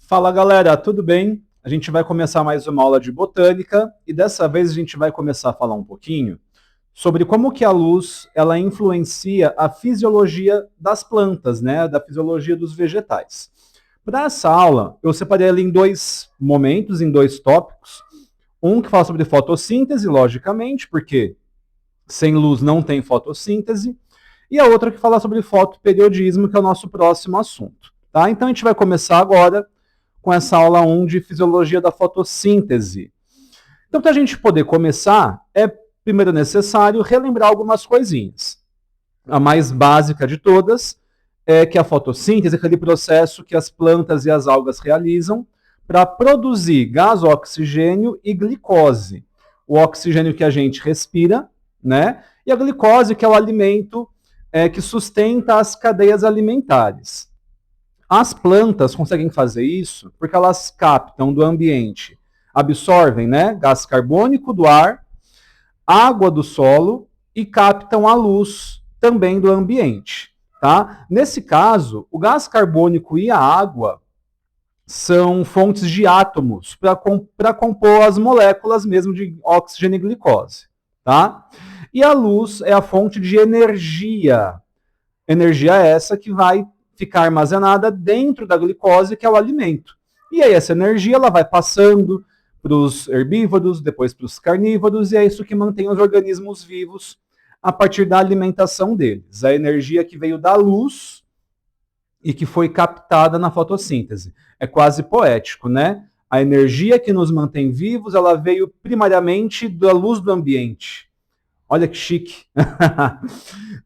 Fala galera, tudo bem? A gente vai começar mais uma aula de botânica e dessa vez a gente vai começar a falar um pouquinho sobre como que a luz ela influencia a fisiologia das plantas, né? Da fisiologia dos vegetais. Para essa aula, eu separei ela em dois momentos, em dois tópicos. Um que fala sobre fotossíntese, logicamente, porque sem luz não tem fotossíntese, e a outra que fala sobre fotoperiodismo, que é o nosso próximo assunto. Tá? Então a gente vai começar agora com essa aula 1 de fisiologia da fotossíntese. Então, para a gente poder começar, é primeiro necessário relembrar algumas coisinhas. A mais básica de todas é que a fotossíntese é aquele processo que as plantas e as algas realizam para produzir gás oxigênio e glicose. O oxigênio que a gente respira, né? E a glicose, que é o alimento que sustenta as cadeias alimentares. As plantas conseguem fazer isso porque elas captam do ambiente, absorvem, né, gás carbônico do ar, água do solo e captam a luz também do ambiente. Tá? Nesse caso, o gás carbônico e a água são fontes de átomos para compor as moléculas mesmo de oxigênio e glicose. Tá? E a luz é a fonte de energia. Energia essa que vai ficar armazenada dentro da glicose, que é o alimento. E aí essa energia ela vai passando para os herbívoros, depois para os carnívoros, e é isso que mantém os organismos vivos a partir da alimentação deles. A energia que veio da luz e que foi captada na fotossíntese. É quase poético, né? A energia que nos mantém vivos, ela veio primariamente da luz do ambiente. Olha que chique.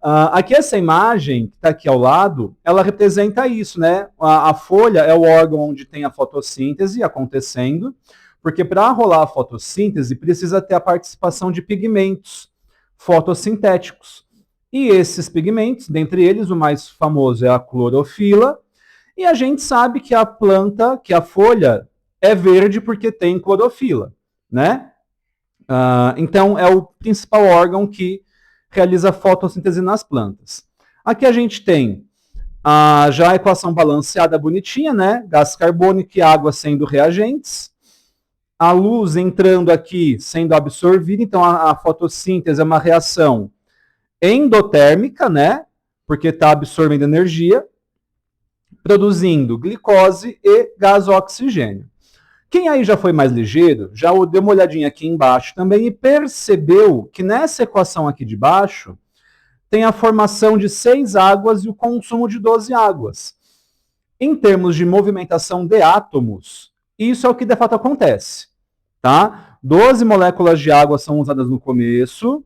Aqui essa imagem que está aqui ao lado, ela representa isso, né? A folha é o órgão onde tem a fotossíntese acontecendo, porque para rolar a fotossíntese precisa ter a participação de pigmentos fotossintéticos. E esses pigmentos, dentre eles o mais famoso é a clorofila, e a gente sabe que a planta, que a folha é verde porque tem clorofila, né? Então, é o principal órgão que realiza a fotossíntese nas plantas. Aqui a gente tem já a equação balanceada bonitinha, né? Gás carbônico e água sendo reagentes. A luz entrando aqui, sendo absorvida. Então, a fotossíntese é uma reação endotérmica, né? Porque está absorvendo energia, produzindo glicose e gás oxigênio. Quem aí já foi mais ligeiro, já deu uma olhadinha aqui embaixo também e percebeu que nessa equação aqui de baixo tem a formação de 6 águas e o consumo de 12 águas. Em termos de movimentação de átomos, isso é o que de fato acontece. Tá? 12 moléculas de água são usadas no começo,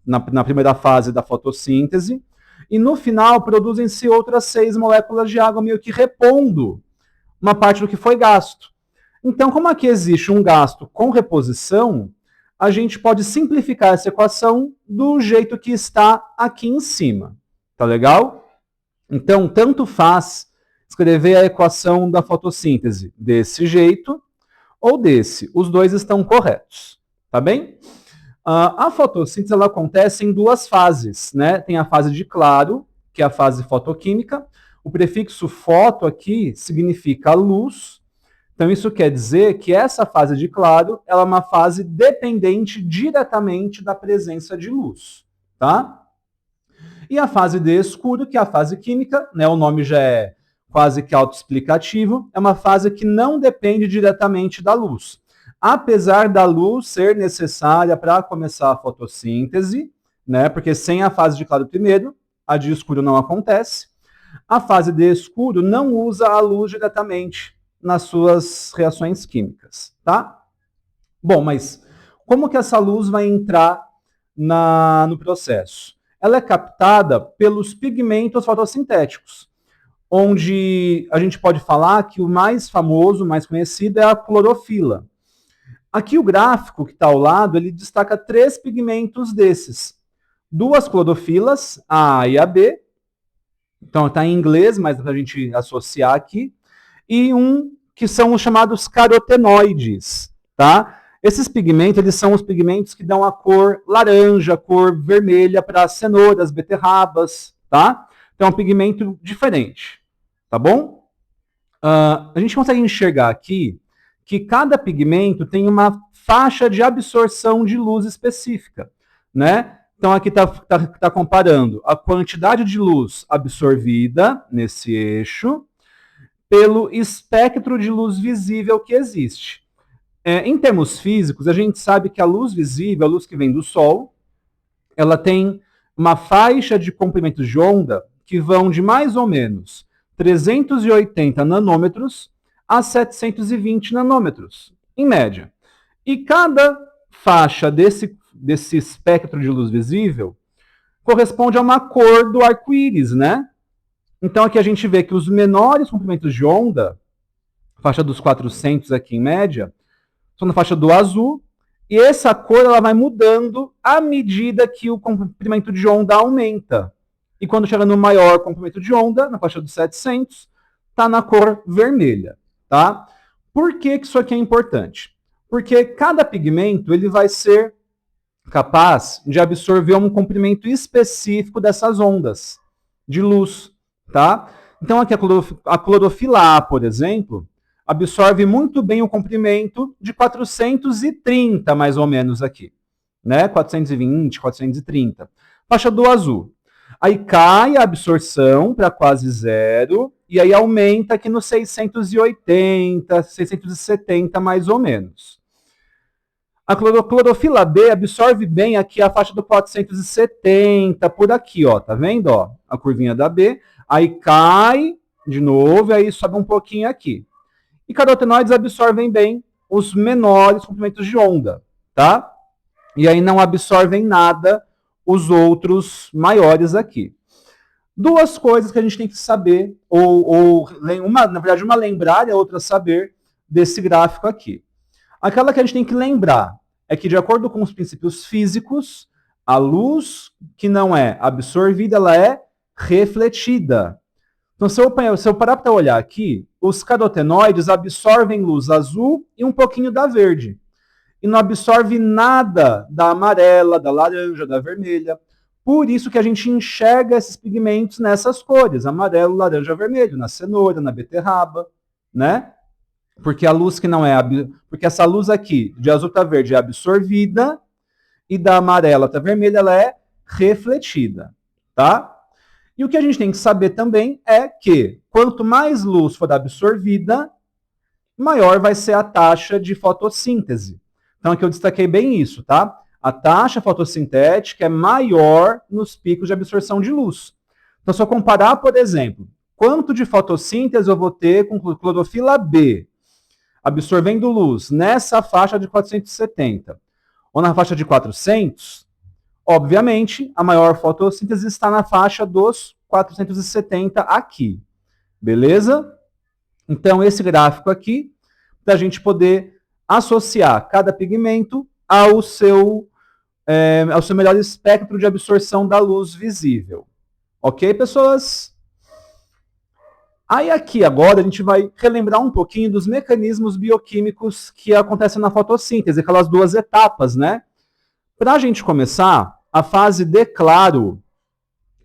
na primeira fase da fotossíntese, e no final produzem-se outras 6 moléculas de água meio que repondo uma parte do que foi gasto. Então, como aqui existe um gasto com reposição, a gente pode simplificar essa equação do jeito que está aqui em cima. Tá legal? Então, tanto faz escrever a equação da fotossíntese desse jeito ou desse. Os dois estão corretos. Tá bem? A fotossíntese ela acontece em duas fases, né? Tem a fase de claro, que é a fase fotoquímica. O prefixo foto aqui significa luz. Então, isso quer dizer que essa fase de claro ela é uma fase dependente diretamente da presença de luz. Tá? E a fase de escuro, que é a fase química, né, o nome já é quase que autoexplicativo, é uma fase que não depende diretamente da luz. Apesar da luz ser necessária para começar a fotossíntese, né, porque sem a fase de claro primeiro, a de escuro não acontece, a fase de escuro não usa a luz diretamente nas suas reações químicas, tá? Bom, mas como que essa luz vai entrar no processo? Ela é captada pelos pigmentos fotossintéticos, onde a gente pode falar que o mais famoso, o mais conhecido é a clorofila. Aqui o gráfico que está ao lado, ele destaca 3 pigmentos desses. 2 clorofilas, a A e a B, então está em inglês, mas dá para a gente associar aqui, e um que são os chamados carotenoides, tá? Esses pigmentos, eles são os pigmentos que dão a cor laranja, a cor vermelha para cenouras, beterrabas, tá? Então é um pigmento diferente, tá bom? A gente consegue enxergar aqui que cada pigmento tem uma faixa de absorção de luz específica, né? Então aqui está comparando a quantidade de luz absorvida nesse eixo pelo espectro de luz visível que existe. Em termos físicos, a gente sabe que a luz visível, a luz que vem do Sol, ela tem uma faixa de comprimentos de onda que vão de mais ou menos 380 nanômetros a 720 nanômetros, em média. E cada faixa desse espectro de luz visível corresponde a uma cor do arco-íris, né? Então aqui a gente vê que os menores comprimentos de onda, faixa dos 400 aqui em média, são na faixa do azul, e essa cor ela vai mudando à medida que o comprimento de onda aumenta. E quando chega no maior comprimento de onda, na faixa dos 700, está na cor vermelha, tá? Por que isso aqui é importante? Porque cada pigmento ele vai ser capaz de absorver um comprimento específico dessas ondas de luz, tá? Então aqui a clorofila A, por exemplo, absorve muito bem o comprimento de 430, mais ou menos aqui, né? 420, 430. Faixa do azul. Aí cai a absorção para quase zero, e aí aumenta aqui no 680, 670, mais ou menos. A clorofila B absorve bem aqui a faixa do 470, por aqui, ó, tá vendo? Ó, a curvinha da B. Aí cai de novo, e aí sobe um pouquinho aqui. E carotenoides absorvem bem os menores comprimentos de onda, tá? E aí não absorvem nada os outros maiores aqui. Duas coisas que a gente tem que saber, na verdade, uma lembrar e a outra saber desse gráfico aqui. Aquela que a gente tem que lembrar é que, de acordo com os princípios físicos, a luz que não é absorvida, ela é refletida. Então, se eu parar para olhar aqui, os carotenoides absorvem luz azul e um pouquinho da verde. E não absorve nada da amarela, da laranja, da vermelha. Por isso que a gente enxerga esses pigmentos nessas cores, amarelo, laranja, vermelho, na cenoura, na beterraba, né? Porque a luz que não é... Porque essa luz aqui, de azul para verde, é absorvida, e da amarela para vermelha, ela é refletida, tá? E o que a gente tem que saber também é que, quanto mais luz for absorvida, maior vai ser a taxa de fotossíntese. Então aqui eu destaquei bem isso, tá? A taxa fotossintética é maior nos picos de absorção de luz. Então, se eu comparar, por exemplo, quanto de fotossíntese eu vou ter com clorofila B, absorvendo luz nessa faixa de 470, ou na faixa de 400, obviamente, a maior fotossíntese está na faixa dos 470 aqui. Beleza? Então, esse gráfico aqui, para a gente poder associar cada pigmento ao seu melhor espectro de absorção da luz visível. Ok, pessoas? Aí aqui agora a gente vai relembrar um pouquinho dos mecanismos bioquímicos que acontecem na fotossíntese, aquelas duas etapas, né? Para a gente começar, a fase de claro,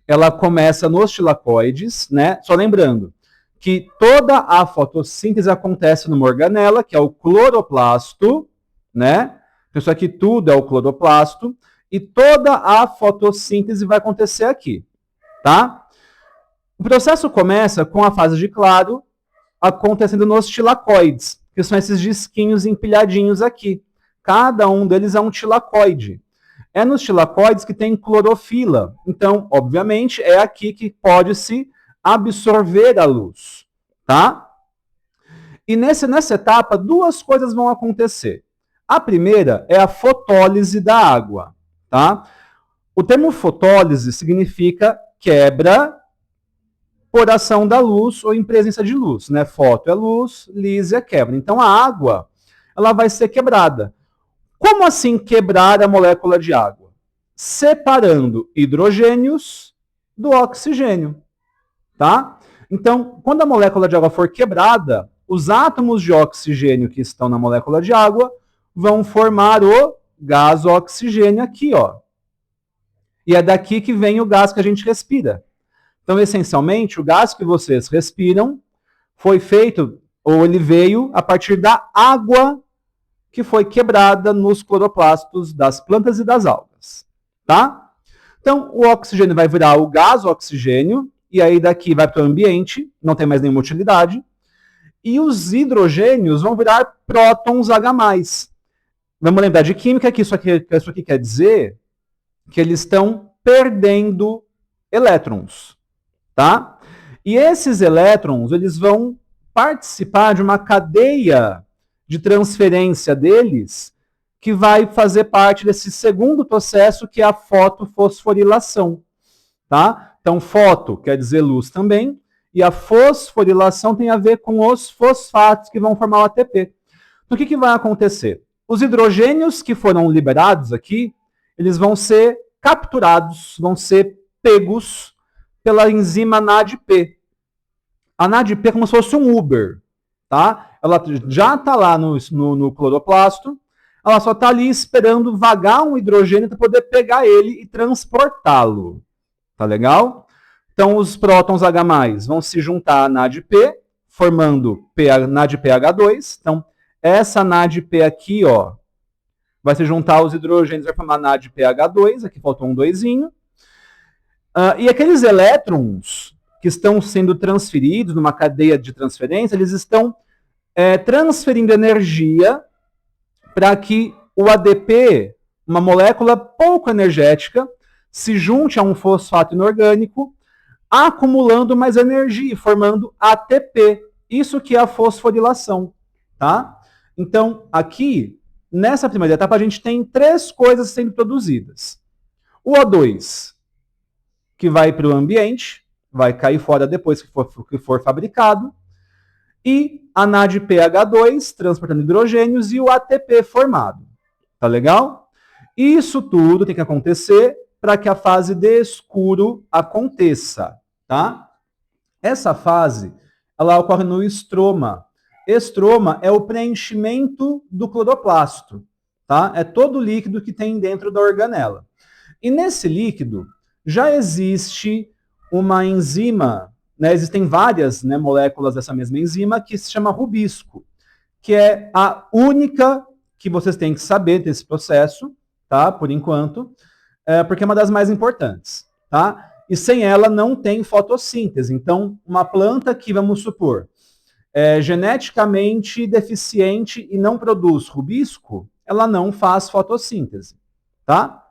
ela começa nos tilacoides, né? Só lembrando que toda a fotossíntese acontece numa organela, que é o cloroplasto, né? Então, isso aqui tudo é o cloroplasto, e toda a fotossíntese vai acontecer aqui, tá? O processo começa com a fase de claro acontecendo nos tilacoides, que são esses disquinhos empilhadinhos aqui. Cada um deles é um tilacoide. É nos tilacoides que tem clorofila. Então, obviamente, é aqui que pode-se absorver a luz, tá? E nessa etapa, duas coisas vão acontecer. A primeira é a fotólise da água, tá? O termo fotólise significa quebra por ação da luz ou em presença de luz, né? Foto é luz, lise é quebra. Então a água, ela vai ser quebrada. Como assim quebrar a molécula de água? Separando hidrogênios do oxigênio, tá? Então, quando a molécula de água for quebrada, os átomos de oxigênio que estão na molécula de água vão formar o gás oxigênio aqui, ó. E é daqui que vem o gás que a gente respira. Então, essencialmente, o gás que vocês respiram foi feito, ou ele veio a partir da água que foi quebrada nos cloroplastos das plantas e das algas, tá? Então, o oxigênio vai virar o gás oxigênio, e aí daqui vai para o ambiente, não tem mais nenhuma utilidade, e os hidrogênios vão virar prótons H+. Vamos lembrar de química que isso aqui quer dizer que eles estão perdendo elétrons, tá? E esses elétrons, eles vão participar de uma cadeia de transferência deles que vai fazer parte desse segundo processo, que é a fotofosforilação, tá? Então, foto quer dizer luz também, e a fosforilação tem a ver com os fosfatos que vão formar o ATP. Então, o que vai acontecer? Os hidrogênios que foram liberados aqui, eles vão ser capturados, vão ser pegos pela enzima NADP. A NADP é como se fosse um Uber, tá? Ela já está lá no cloroplasto, ela só está ali esperando vagar um hidrogênio para poder pegar ele e transportá-lo. Tá legal? Então, os prótons H+, vão se juntar a NADP, formando NADPH2. Então, essa NADP aqui, ó, vai se juntar aos hidrogênios, vai formar NADPH2, aqui faltou um doisinho. E aqueles elétrons que estão sendo transferidos numa cadeia de transferência, eles estão transferindo energia para que o ADP, uma molécula pouco energética, se junte a um fosfato inorgânico, acumulando mais energia, formando ATP. Isso que é a fosforilação, tá? Então, aqui, nessa primeira etapa, a gente tem 3 coisas sendo produzidas. O O2, que vai para o ambiente, vai cair fora depois que for fabricado, e a NADPH2, transportando hidrogênios, e o ATP formado. Tá legal? Isso tudo tem que acontecer para que a fase de escuro aconteça, tá? Essa fase, ela ocorre no estroma. Estroma é o preenchimento do cloroplasto, tá? É todo o líquido que tem dentro da organela. E nesse líquido já existe uma enzima, né? Existem várias, né, moléculas dessa mesma enzima que se chama rubisco, que é a única que vocês têm que saber desse processo, tá? Por enquanto, porque é uma das mais importantes, tá? E sem ela não tem fotossíntese. Então, uma planta que, vamos supor, é geneticamente deficiente e não produz rubisco, ela não faz fotossíntese, tá?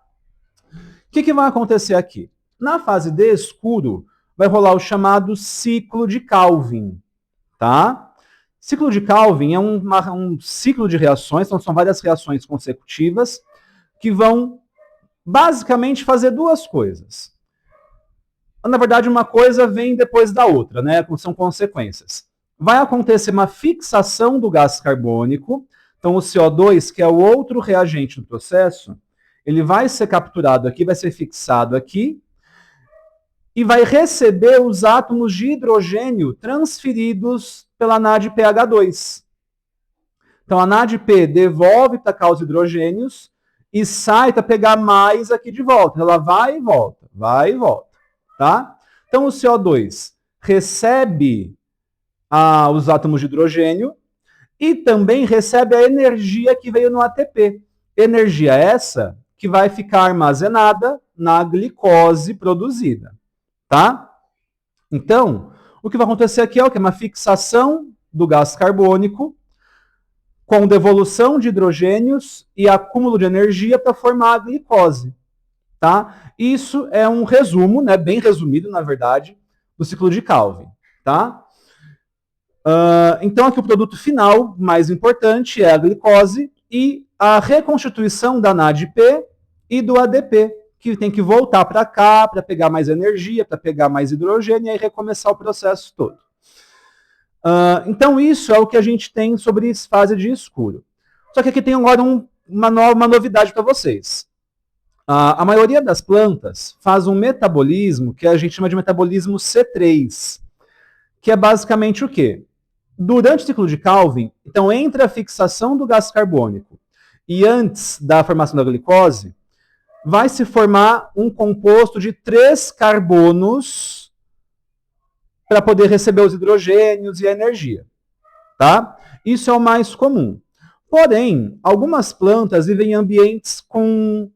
O que vai acontecer aqui? Na fase de escuro, vai rolar o chamado ciclo de Calvin, tá? Ciclo de Calvin é um ciclo de reações, então são várias reações consecutivas que vão basicamente fazer 2 coisas. Na verdade, uma coisa vem depois da outra, né? São consequências. Vai acontecer uma fixação do gás carbônico, então o CO2, que é o outro reagente do processo, ele vai ser capturado aqui, vai ser fixado aqui, e vai receber os átomos de hidrogênio transferidos pela NADPH2. Então a NADP devolve para cá os hidrogênios e sai para pegar mais aqui de volta. Ela vai e volta, tá? Então o CO2 recebe os átomos de hidrogênio e também recebe a energia que veio no ATP. Energia essa que vai ficar armazenada na glicose produzida, tá? Então, o que vai acontecer aqui é o que? Uma fixação do gás carbônico com devolução de hidrogênios e acúmulo de energia para formar a glicose, tá? Isso é um resumo, né, bem resumido, na verdade, do ciclo de Calvin, tá? Então, aqui o produto final mais importante é a glicose e a reconstituição da NADP e do ADP, que tem que voltar para cá para pegar mais energia, para pegar mais hidrogênio e aí recomeçar o processo todo. Então, isso é o que a gente tem sobre fase de escuro. Só que aqui tem agora uma novidade para vocês. A maioria das plantas faz um metabolismo que a gente chama de metabolismo C3, que é basicamente o quê? Durante o ciclo de Calvin, então entre a fixação do gás carbônico e antes da formação da glicose, vai se formar um composto de 3 carbonos para poder receber os hidrogênios e a energia, tá? Isso é o mais comum. Porém, algumas plantas vivem em ambientes com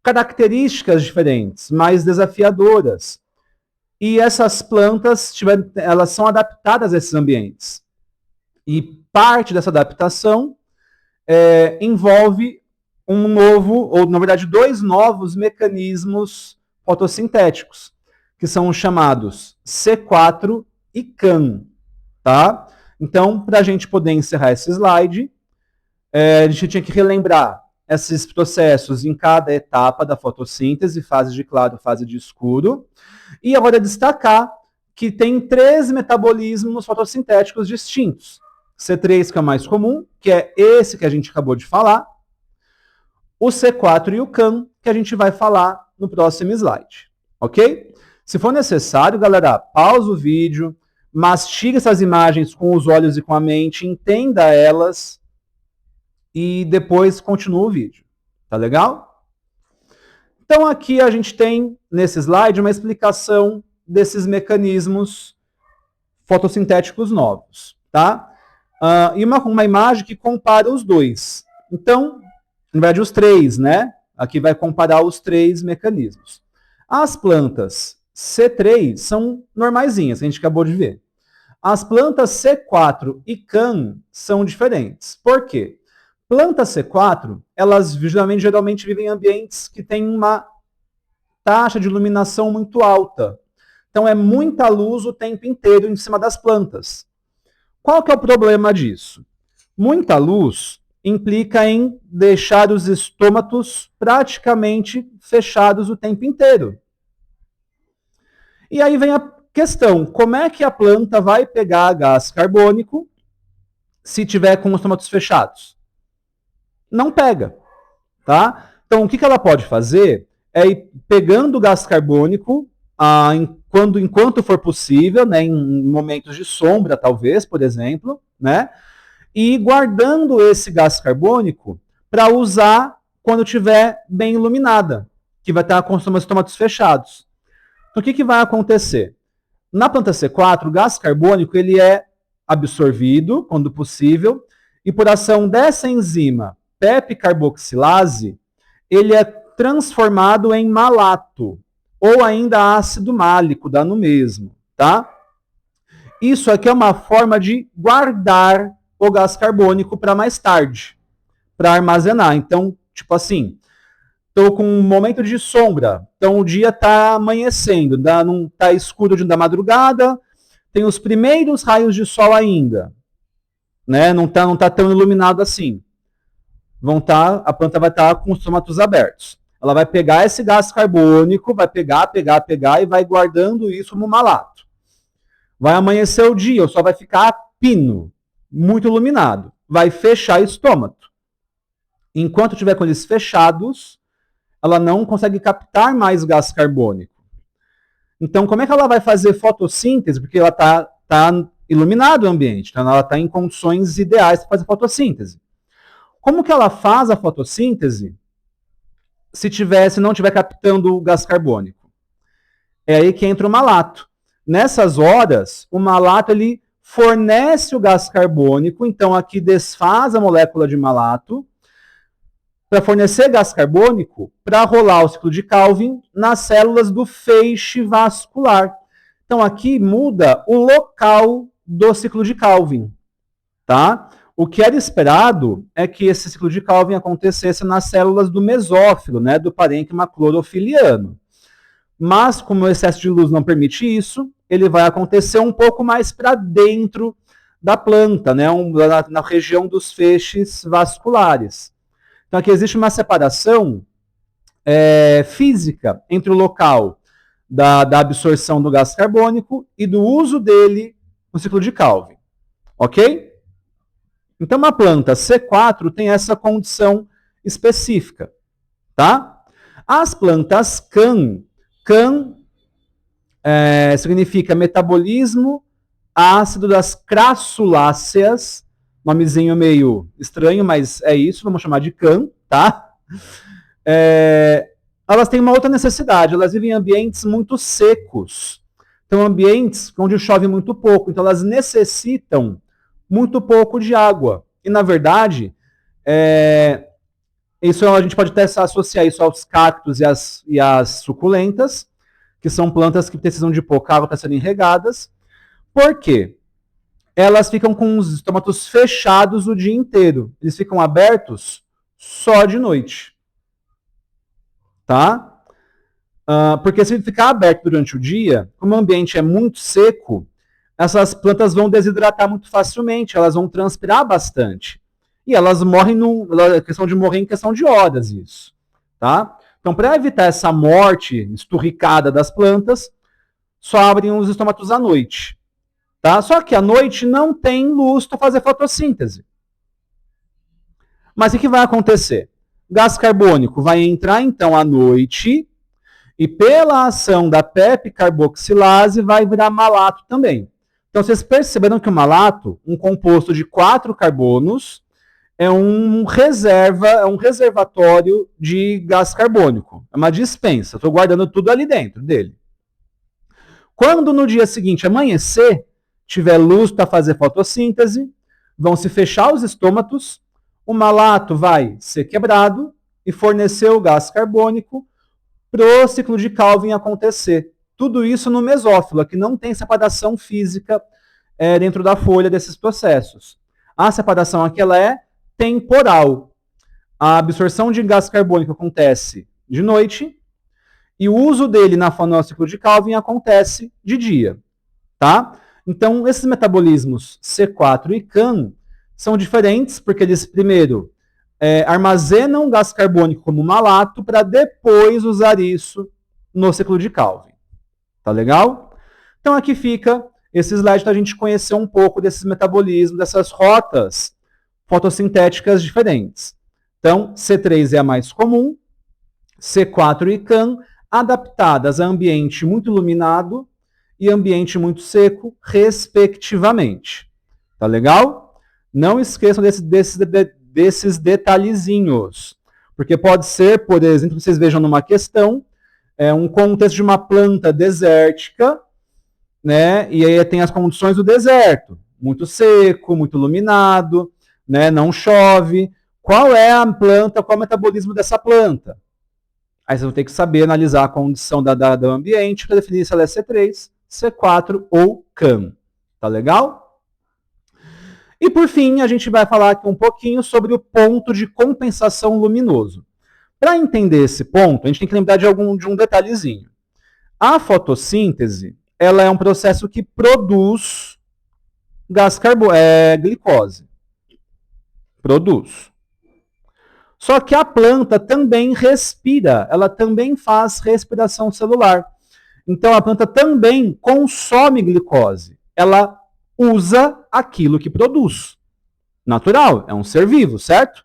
características diferentes, mais desafiadoras. E essas plantas, elas são adaptadas a esses ambientes. E parte dessa adaptação envolve um novo, ou na verdade 2 novos mecanismos fotossintéticos, que são os chamados C4 e CAN, tá? Então, para a gente poder encerrar esse slide, a gente tinha que relembrar esses processos em cada etapa da fotossíntese, fase de claro, fase de escuro, e agora destacar que tem 3 metabolismos fotossintéticos distintos. C3, que é o mais comum, que é esse que a gente acabou de falar, o C4 e o CAN, que a gente vai falar no próximo slide, ok? Se for necessário, galera, pausa o vídeo, mastiga essas imagens com os olhos e com a mente, entenda elas e depois continua o vídeo, tá legal? Então aqui a gente tem, nesse slide, uma explicação desses mecanismos fotossintéticos novos, tá? E uma imagem que compara os dois. Então, na verdade, os 3, né? Aqui vai comparar os 3 mecanismos. As plantas C3 são normaisinhas, que a gente acabou de ver. As plantas C4 e CAN são diferentes. Por quê? Planta C4, elas geralmente vivem em ambientes que têm uma taxa de iluminação muito alta. Então, é muita luz o tempo inteiro em cima das plantas. Qual que é o problema disso? Muita luz implica em deixar os estômatos praticamente fechados o tempo inteiro. E aí vem a questão, como é que a planta vai pegar gás carbônico se tiver com os estômatos fechados? Não pega, tá? Então, o que ela pode fazer é ir pegando o gás carbônico enquanto for possível, né, em momentos de sombra, talvez, por exemplo, né, e guardando esse gás carbônico para usar quando estiver bem iluminada, que vai estar com os estômatos fechados. Então, o que vai acontecer? Na planta C4, o gás carbônico ele é absorvido, quando possível, e por ação dessa enzima PEP carboxilase, ele é transformado em malato, ou ainda ácido málico, dá no mesmo, tá? Isso aqui é uma forma de guardar o gás carbônico para mais tarde, para armazenar. Então, tipo assim, estou com um momento de sombra, então o dia está amanhecendo, não está escuro da madrugada, tem os primeiros raios de sol ainda, né? Não tá tão iluminado assim. A planta vai estar com os estômatos abertos. Ela vai pegar esse gás carbônico, vai pegar e vai guardando isso como malato. Vai amanhecer o dia, só vai ficar pino, muito iluminado. Vai fechar o estômago. Enquanto tiver com eles fechados, ela não consegue captar mais gás carbônico. Então, como é que ela vai fazer fotossíntese? Porque ela tá iluminado o ambiente, então ela está em condições ideais para fazer fotossíntese. Como que ela faz a fotossíntese se não estiver captando o gás carbônico? É aí que entra o malato. Nessas horas, o malato ele fornece o gás carbônico, então aqui desfaz a molécula de malato para fornecer gás carbônico para rolar o ciclo de Calvin nas células do feixe vascular. Então aqui muda o local do ciclo de Calvin, tá? O que era esperado é que esse ciclo de Calvin acontecesse nas células do mesófilo, né, do parênquima clorofiliano. Mas, como o excesso de luz não permite isso, ele vai acontecer um pouco mais para dentro da planta, né, na região dos feixes vasculares. Então, aqui existe uma separação física entre o local da absorção do gás carbônico e do uso dele no ciclo de Calvin. Ok? Então, uma planta C4 tem essa condição específica, tá? As plantas CAN significa metabolismo ácido das crassuláceas, nomezinho meio estranho, mas é isso, vamos chamar de CAN, tá? Elas têm uma outra necessidade, elas vivem em ambientes muito secos. são ambientes onde chove muito pouco, então elas necessitam muito pouco de água. E, na verdade, isso a gente pode até associar isso aos cactos e às suculentas, que são plantas que precisam de pouca água para serem regadas. Por quê? Elas ficam com os estômatos fechados o dia inteiro. Eles ficam abertos só de noite. Tá? Porque se ficar aberto durante o dia, como o ambiente é muito seco, essas plantas vão desidratar muito facilmente, elas vão transpirar bastante. E elas morrem, questão de morrer em questão de horas, isso. Tá? Então, para evitar essa morte esturricada das plantas, só abrem os estômatos à noite. Tá? Só que à noite não tem luz para fazer fotossíntese. Mas o que vai acontecer? Gás carbônico vai entrar, então, à noite e, pela ação da PEP carboxilase, vai virar malato também. Então, vocês perceberam que o malato, um composto de 4 carbonos, é um reservatório de gás carbônico. É uma dispensa. Estou guardando tudo ali dentro dele. Quando no dia seguinte amanhecer, tiver luz para fazer fotossíntese, vão se fechar os estômatos, o malato vai ser quebrado e fornecer o gás carbônico para o ciclo de Calvin acontecer. Tudo isso no mesófilo, que não tem separação física dentro da folha desses processos. A separação aqui ela é temporal. A absorção de gás carbônico acontece de noite e o uso dele no ciclo de Calvin acontece de dia. Tá? Então, esses metabolismos C4 e CAN são diferentes porque eles, primeiro, armazenam gás carbônico como malato para depois usar isso no ciclo de Calvin. Tá legal? Então, aqui fica esse slide para a gente conhecer um pouco desses metabolismos, dessas rotas fotossintéticas diferentes. Então, C3 é a mais comum, C4 e CAN adaptadas a ambiente muito iluminado e ambiente muito seco, respectivamente. Tá legal? Não esqueçam desses detalhezinhos, porque pode ser, por exemplo, vocês vejam numa questão, um contexto de uma planta desértica, né? E aí tem as condições do deserto, muito seco, muito iluminado, né? Não chove. Qual é a planta, qual é o metabolismo dessa planta? Aí vocês vão ter que saber analisar a condição do ambiente para definir se ela é C3, C4 ou CAN. Tá legal? E por fim, a gente vai falar aqui um pouquinho sobre o ponto de compensação luminoso. Para entender esse ponto, a gente tem que lembrar de um detalhezinho. A fotossíntese, ela é um processo que produz glicose. Produz. Só que a planta também respira, ela também faz respiração celular. Então a planta também consome glicose. Ela usa aquilo que produz. Natural, é um ser vivo, certo?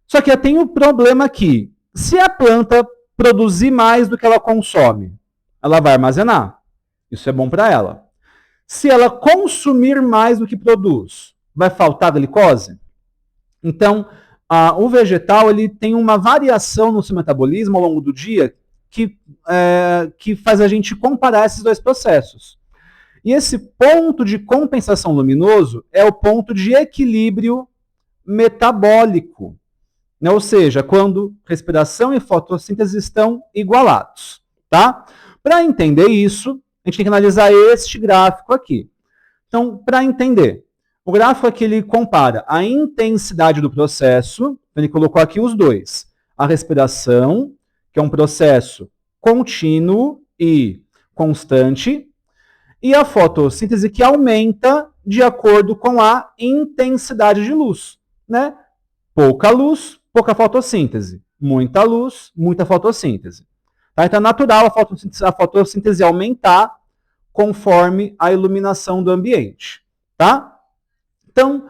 Só que tem um problema aqui. Se a planta produzir mais do que ela consome, ela vai armazenar. Isso é bom para ela. Se ela consumir mais do que produz, vai faltar glicose? Então, o vegetal ele tem uma variação no seu metabolismo ao longo do dia que faz a gente comparar esses dois processos. E esse ponto de compensação luminoso é o ponto de equilíbrio metabólico. Né? Ou seja, quando respiração e fotossíntese estão igualados. Tá? Para entender isso, a gente tem que analisar este gráfico aqui. Então, para entender, o gráfico aqui ele compara a intensidade do processo, ele colocou aqui os dois. A respiração, que é um processo contínuo e constante, e a fotossíntese que aumenta de acordo com a intensidade de luz. Né? Pouca luz, pouca fotossíntese. Muita luz, muita fotossíntese. Tá? Então é natural a fotossíntese aumentar conforme a iluminação do ambiente. Tá? Então,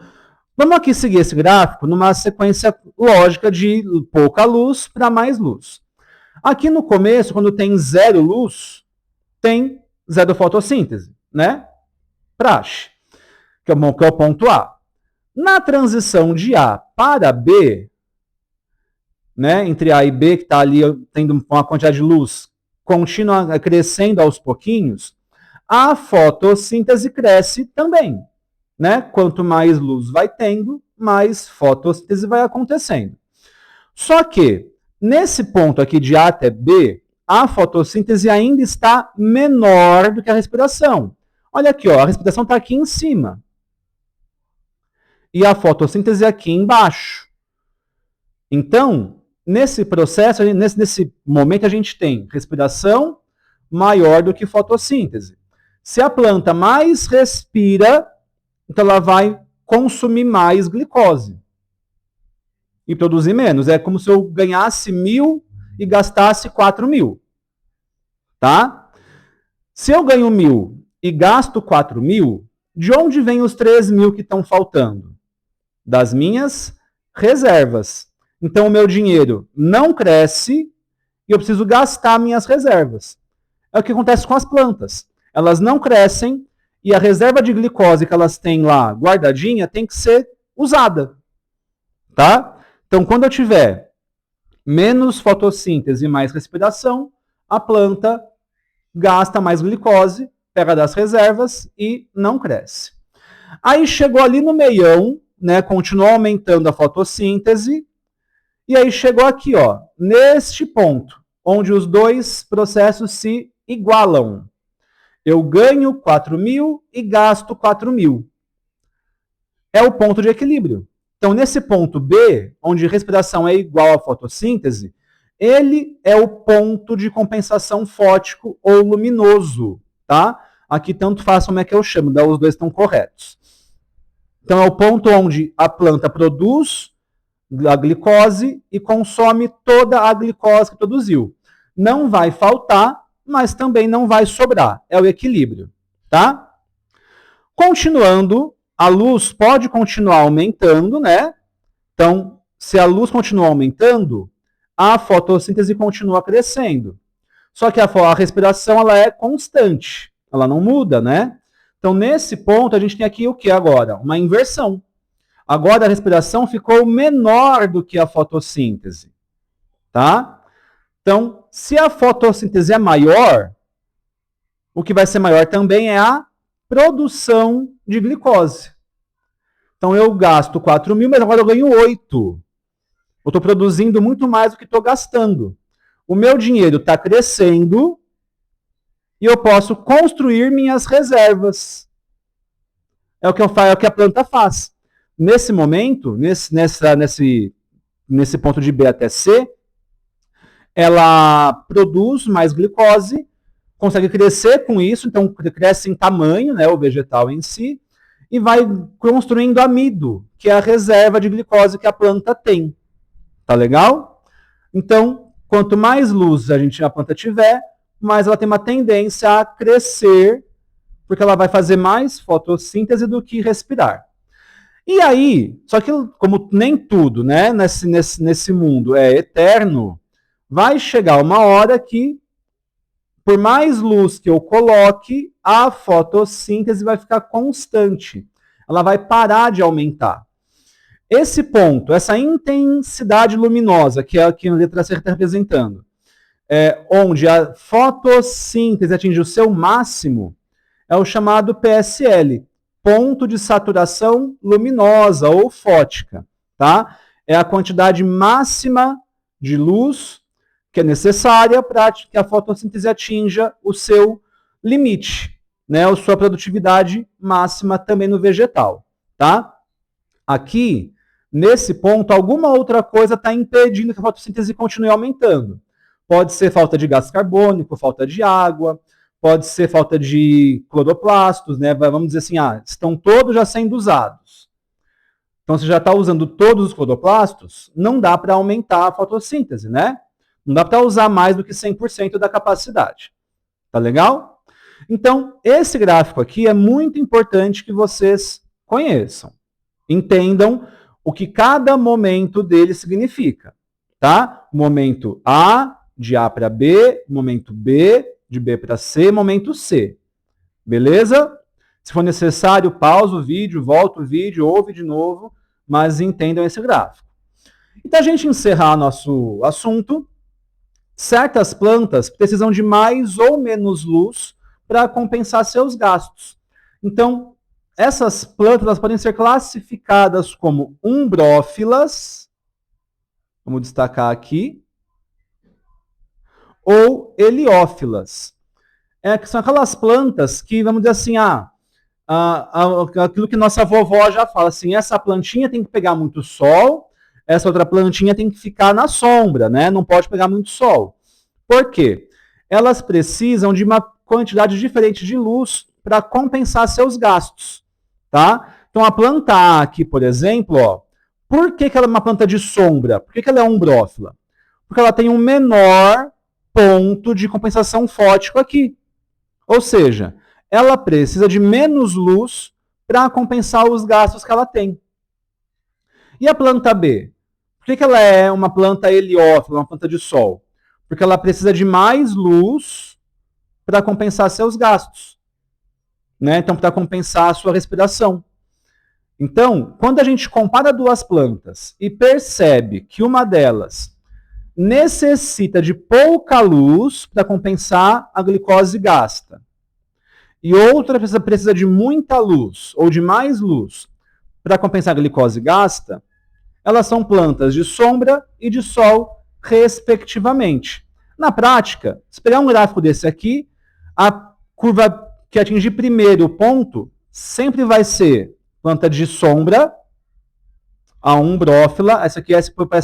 vamos aqui seguir esse gráfico numa sequência lógica de pouca luz para mais luz. Aqui no começo, quando tem zero luz, tem zero fotossíntese, né? Praxe, que é o ponto A. Na transição de A para B, né, entre A e B, que está ali tendo uma quantidade de luz contínua crescendo aos pouquinhos, a fotossíntese cresce também, né? Quanto mais luz vai tendo, mais fotossíntese vai acontecendo. Só que, nesse ponto aqui de A até B, a fotossíntese ainda está menor do que a respiração. Olha aqui, ó, a respiração está aqui em cima. E a fotossíntese aqui embaixo. Então, nesse processo, nesse momento, a gente tem respiração maior do que fotossíntese. Se a planta mais respira, então ela vai consumir mais glicose e produzir menos. É como se eu ganhasse 1.000 e gastasse 4.000. Tá? Se eu ganho 1.000 e gasto 4.000, de onde vem os 3.000 que estão faltando? Das minhas reservas. Então, o meu dinheiro não cresce e eu preciso gastar minhas reservas. É o que acontece com as plantas. Elas não crescem e a reserva de glicose que elas têm lá guardadinha tem que ser usada. Tá? Então, quando eu tiver menos fotossíntese e mais respiração, a planta gasta mais glicose, pega das reservas e não cresce. Aí chegou ali no meião, né, continuou aumentando a fotossíntese, e aí chegou aqui, ó, neste ponto, onde os dois processos se igualam. Eu ganho 4.000 e gasto 4.000. É o ponto de equilíbrio. Então, nesse ponto B, onde respiração é igual à fotossíntese, ele é o ponto de compensação fótico ou luminoso, tá? Aqui tanto faz como é que eu chamo, os dois estão corretos. Então, é o ponto onde a planta produz a glicose e consome toda a glicose que produziu. Não vai faltar, mas também não vai sobrar. É o equilíbrio, tá? Continuando, a luz pode continuar aumentando, né? Então, se a luz continua aumentando, a fotossíntese continua crescendo. Só que a respiração ela é constante, ela não muda, né? Então, nesse ponto, a gente tem aqui o que agora? Uma inversão. Agora a respiração ficou menor do que a fotossíntese, tá? Então, se a fotossíntese é maior, o que vai ser maior também é a produção de glicose. Então, eu gasto 4.000, mas agora eu ganho 8. Eu estou produzindo muito mais do que estou gastando. O meu dinheiro está crescendo e eu posso construir minhas reservas. É o que eu faço, é o que a planta faz. Nesse momento, nesse ponto de B até C, ela produz mais glicose, consegue crescer com isso, então cresce em tamanho, né, o vegetal em si, e vai construindo amido, que é a reserva de glicose que a planta tem. Tá legal? Então, quanto mais luz a planta tiver, mais ela tem uma tendência a crescer, porque ela vai fazer mais fotossíntese do que respirar. E aí, só que como nem tudo, né, nesse mundo é eterno, vai chegar uma hora que, por mais luz que eu coloque, a fotossíntese vai ficar constante. Ela vai parar de aumentar. Esse ponto, essa intensidade luminosa, que é a que a letra C está representando, onde a fotossíntese atinge o seu máximo, é o chamado PSL, ponto de saturação luminosa ou fótica, tá? É a quantidade máxima de luz que é necessária para que a fotossíntese atinja o seu limite, né? A sua produtividade máxima também no vegetal, tá? Aqui, nesse ponto, alguma outra coisa está impedindo que a fotossíntese continue aumentando. Pode ser falta de gás carbônico, falta de água, pode ser falta de cloroplastos, né? Vamos dizer assim, estão todos já sendo usados. Então, se já está usando todos os cloroplastos, não dá para aumentar a fotossíntese, né? Não dá para usar mais do que 100% da capacidade. Tá legal? Então, esse gráfico aqui é muito importante que vocês conheçam. Entendam o que cada momento dele significa, tá? Momento A, de A para B, momento B, de B para C, momento C. Beleza? Se for necessário, pausa o vídeo, volta o vídeo, ouve de novo, mas entendam esse gráfico. E para a gente encerrar nosso assunto, certas plantas precisam de mais ou menos luz para compensar seus gastos. Então, essas plantas elas podem ser classificadas como umbrófilas, vamos destacar aqui, ou heliófilas. Que são aquelas plantas que, vamos dizer assim, aquilo que nossa vovó já fala, assim, essa plantinha tem que pegar muito sol, essa outra plantinha tem que ficar na sombra, né? Não pode pegar muito sol. Por quê? Elas precisam de uma quantidade diferente de luz para compensar seus gastos, tá? Então, a planta A aqui, por exemplo, ó, por que ela é uma planta de sombra? Por que ela é umbrófila? Porque ela tem um menor ponto de compensação fótico aqui. Ou seja, ela precisa de menos luz para compensar os gastos que ela tem. E a planta B? Por que ela é uma planta heliófila, uma planta de sol? Porque ela precisa de mais luz para compensar seus gastos, né? Então, para compensar a sua respiração. Então, quando a gente compara duas plantas e percebe que uma delas necessita de pouca luz para compensar a glicose gasta, e outra precisa de muita luz ou de mais luz para compensar a glicose gasta, elas são plantas de sombra e de sol, respectivamente. Na prática, se pegar um gráfico desse aqui, a curva que atingir primeiro o ponto sempre vai ser planta de sombra, a umbrófila. Essa aqui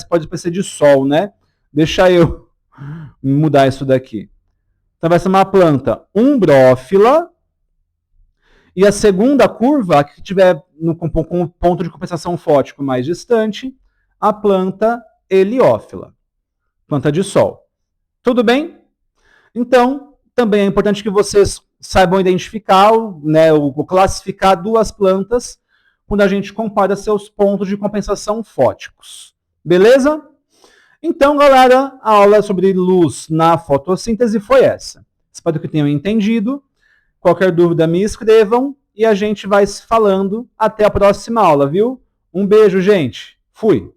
pode parecer de sol, né? Deixa eu mudar isso daqui. Então vai ser uma planta umbrófila. E a segunda curva, a que tiver com o ponto de compensação fótico mais distante, a planta heliófila, planta de sol. Tudo bem? Então, também é importante que vocês saibam identificar, né, ou classificar duas plantas quando a gente compara seus pontos de compensação fóticos. Beleza? Então, galera, a aula sobre luz na fotossíntese foi essa. Espero que tenham entendido. Qualquer dúvida, me escrevam e a gente vai se falando. Até a próxima aula, viu? Um beijo, gente. Fui!